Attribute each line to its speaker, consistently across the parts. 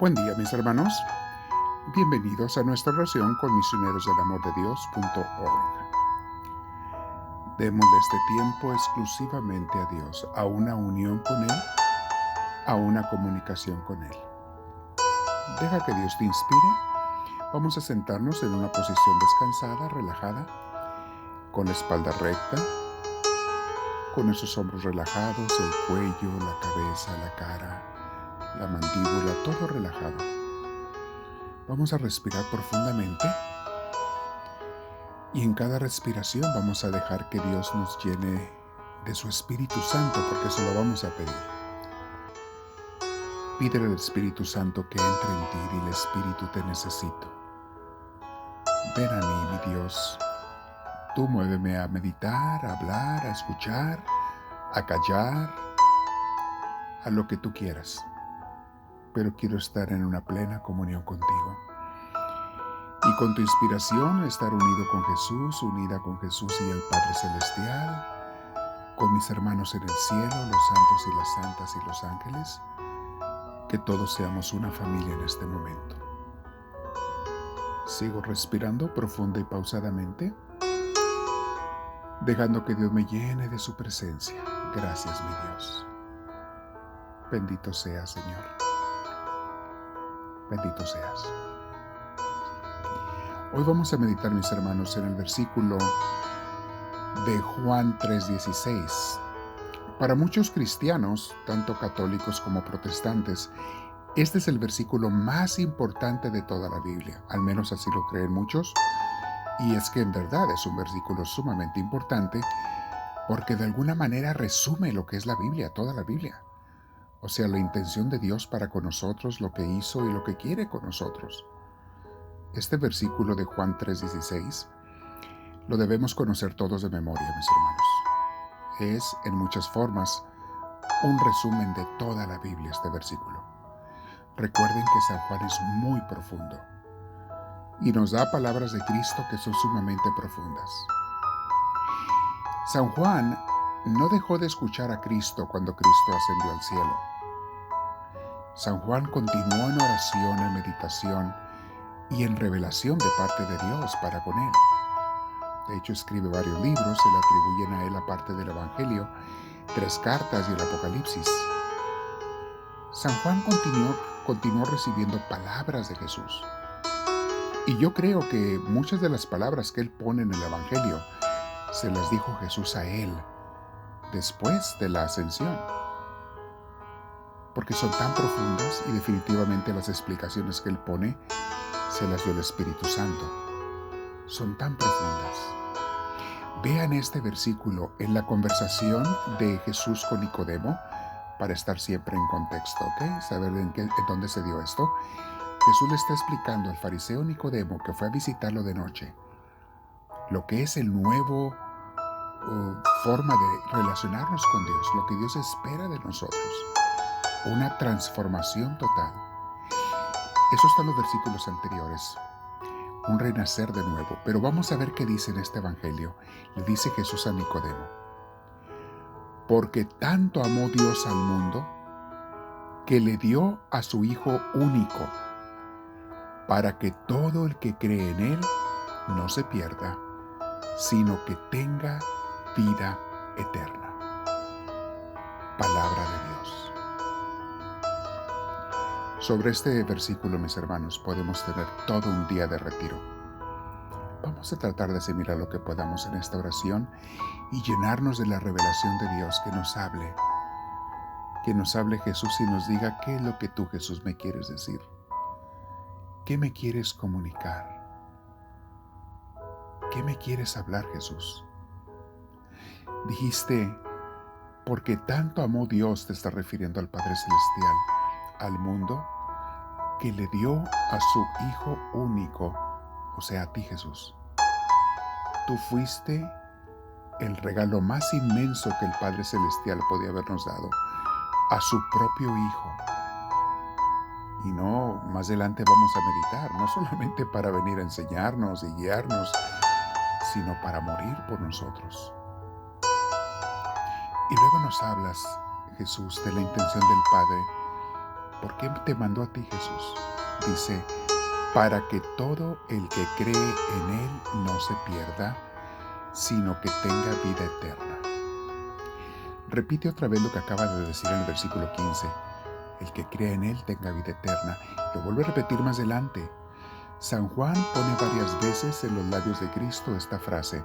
Speaker 1: Buen día, mis hermanos. Bienvenidos a nuestra oración con misionerosdelamordedios.org. Demos este tiempo exclusivamente a Dios, a una unión con Él, a una comunicación con Él. Deja que Dios te inspire. Vamos a sentarnos en una posición descansada, relajada, con la espalda recta, con nuestros hombros relajados, el cuello, la cabeza, la cara, la mandíbula, todo relajado. Vamos a respirar profundamente. Y en cada respiración vamos a dejar que Dios nos llene de su Espíritu Santo, porque se lo vamos a pedir. Pídele al Espíritu Santo que entre en ti, dile: Espíritu, te necesito. Ven a mí, mi Dios. Tú muéveme a meditar, a hablar, a escuchar, a callar, a lo que tú quieras. Pero quiero estar en una plena comunión contigo. Y con tu inspiración estar unido con Jesús, unida con Jesús y el Padre Celestial, con mis hermanos en el cielo, los santos y las santas y los ángeles, que todos seamos una familia en este momento. Sigo respirando profunda y pausadamente, dejando que Dios me llene de su presencia. Gracias, mi Dios. Bendito seas, Señor. Bendito seas. Hoy vamos a meditar, mis hermanos, en el versículo de Juan 3:16. Para muchos cristianos, tanto católicos como protestantes, este es el versículo más importante de toda la Biblia, al menos así lo creen muchos, y es que en verdad es un versículo sumamente importante porque de alguna manera resume lo que es la Biblia, toda la Biblia. O sea, la intención de Dios para con nosotros, lo que hizo y lo que quiere con nosotros. Este versículo de Juan 3:16 lo debemos conocer todos de memoria, mis hermanos. Es, en muchas formas, un resumen de toda la Biblia este versículo. Recuerden que San Juan es muy profundo y nos da palabras de Cristo que son sumamente profundas. San Juan no dejó de escuchar a Cristo cuando Cristo ascendió al cielo. San Juan continuó en oración, en meditación y en revelación de parte de Dios para con él. De hecho, escribe varios libros, se le atribuyen a él, aparte del Evangelio, 3 cartas y el Apocalipsis. San Juan continuó recibiendo palabras de Jesús. Y yo creo que muchas de las palabras que él pone en el Evangelio se las dijo Jesús a él después de la ascensión, porque son tan profundas y definitivamente las explicaciones que él pone se las dio el Espíritu Santo. Son tan profundas. Vean este versículo en la conversación de Jesús con Nicodemo, para estar siempre en contexto, ¿ok? Saber en dónde se dio esto. Jesús le está explicando al fariseo Nicodemo, que fue a visitarlo de noche, lo que es el nuevo forma de relacionarnos con Dios, lo que Dios espera de nosotros, una transformación total. Eso está en los versículos anteriores, un renacer de nuevo. Pero vamos a ver qué dice en este evangelio. Le dice Jesús a Nicodemo: porque tanto amó Dios al mundo que le dio a su Hijo único, para que todo el que cree en Él no se pierda, sino que tenga vida eterna. Palabra de Dios. Sobre este versículo, mis hermanos, podemos tener todo un día de retiro. Vamos a tratar de asimilar lo que podamos en esta oración y llenarnos de la revelación de Dios, que nos hable Jesús y nos diga: ¿qué es lo que tú, Jesús, me quieres decir? ¿Qué me quieres comunicar? ¿Qué me quieres hablar, Jesús? Dijiste, porque tanto amó Dios, te está refiriendo al Padre Celestial, al mundo, que le dio a su Hijo único, o sea, a ti, Jesús. Tú fuiste el regalo más inmenso que el Padre Celestial podía habernos dado, a su propio Hijo. Y no, más adelante vamos a meditar, no solamente para venir a enseñarnos y guiarnos, sino para morir por nosotros. Y luego nos hablas, Jesús, de la intención del Padre ¿Por qué te mandó a ti Jesús? Dice, para que todo el que cree en Él no se pierda, sino que tenga vida eterna. Repite otra vez lo que acaba de decir en el versículo 15. El que cree en Él tenga vida eterna. Lo vuelve a repetir más adelante. San Juan pone varias veces en los labios de Cristo esta frase: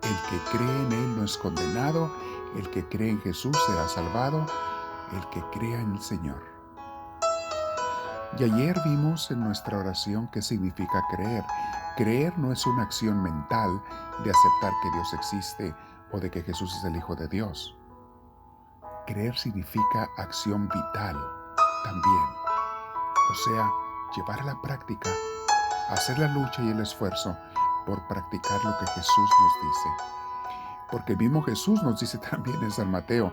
Speaker 1: el que cree en Él no es condenado, el que cree en Jesús será salvado, el que crea en el Señor. Y ayer vimos en nuestra oración qué significa creer. Creer no es una acción mental de aceptar que Dios existe o de que Jesús es el Hijo de Dios. Creer significa acción vital también. O sea, llevar a la práctica, hacer la lucha y el esfuerzo por practicar lo que Jesús nos dice. Porque el mismo Jesús nos dice también en San Mateo: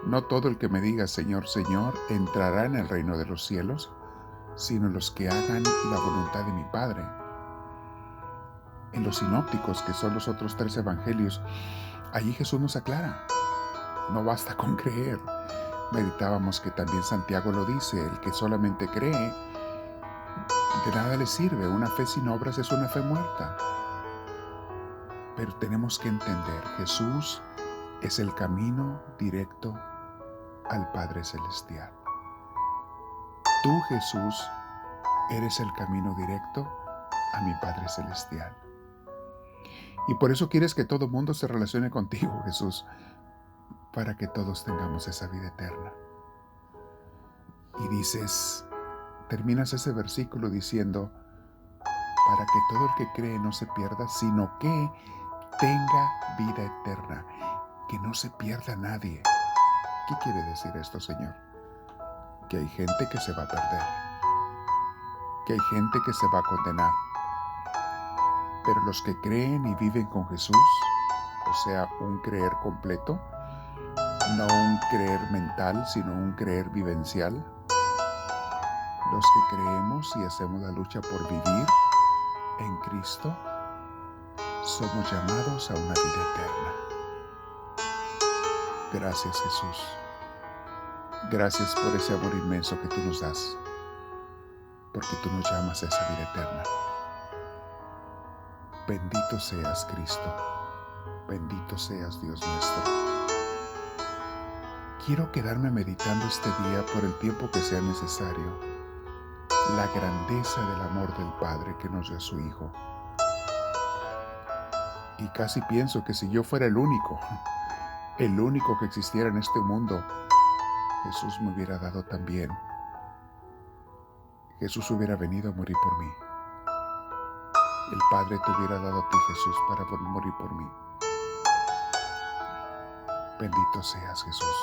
Speaker 1: no todo el que me diga Señor, Señor entrará en el reino de los cielos, sino los que hagan la voluntad de mi Padre. En los sinópticos, que son los otros 3 evangelios, allí Jesús nos aclara: no basta con creer. Meditábamos que también Santiago lo dice: el que solamente cree, de nada le sirve. Una fe sin obras es una fe muerta. Pero tenemos que entender, Jesús es el camino directo al Padre Celestial. Tú, Jesús, eres el camino directo a mi Padre Celestial. Y por eso quieres que todo mundo se relacione contigo, Jesús, para que todos tengamos esa vida eterna. Y dices, terminas ese versículo diciendo: para que todo el que cree no se pierda, sino que tenga vida eterna, que no se pierda nadie. ¿Qué quiere decir esto, Señor? Que hay gente que se va a perder, que hay gente que se va a condenar, pero los que creen y viven con Jesús, o sea, un creer completo, no un creer mental, sino un creer vivencial, los que creemos y hacemos la lucha por vivir en Cristo, somos llamados a una vida eterna. Gracias, Jesús. Gracias por ese amor inmenso que tú nos das, porque tú nos llamas a esa vida eterna. Bendito seas, Cristo. Bendito seas, Dios nuestro. Quiero quedarme meditando este día por el tiempo que sea necesario, la grandeza del amor del Padre que nos dio a su Hijo. Y casi pienso que si yo fuera el único que existiera en este mundo, Jesús me hubiera dado también. Jesús hubiera venido a morir por mí. El Padre te hubiera dado a ti, Jesús, para morir por mí. Bendito seas, Jesús.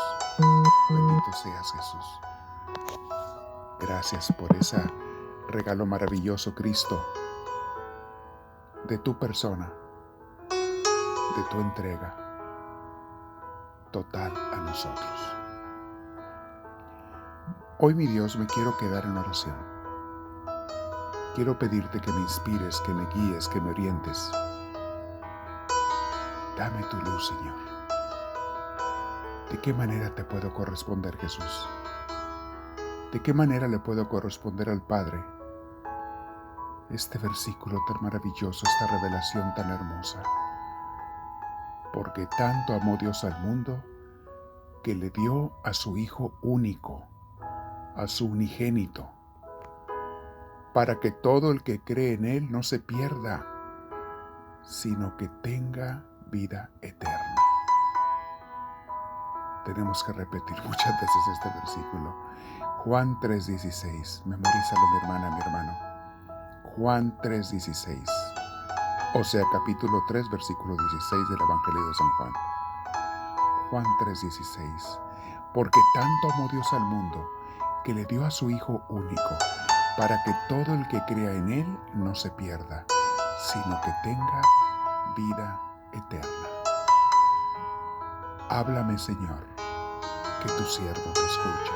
Speaker 1: Bendito seas, Jesús. Gracias por ese regalo maravilloso, Cristo, de tu persona, de tu entrega total a nosotros. Hoy, mi Dios, me quiero quedar en oración. Quiero pedirte que me inspires, que me guíes, que me orientes. Dame tu luz, Señor. ¿De qué manera te puedo corresponder, Jesús? ¿De qué manera le puedo corresponder al Padre este versículo tan maravilloso, esta revelación tan hermosa? Porque tanto amó Dios al mundo que le dio a su Hijo único, a su unigénito, para que todo el que cree en Él no se pierda, sino que tenga vida eterna. Tenemos que repetir muchas veces este versículo. Juan 3:16. Memorízalo, mi hermana, mi hermano. Juan 3:16. O sea, capítulo 3, versículo 16 del Evangelio de San Juan. Juan 3:16. Porque tanto amó Dios al mundo que le dio a su Hijo único, para que todo el que crea en Él no se pierda, sino que tenga vida eterna. Háblame, Señor, que tu siervo te escucha.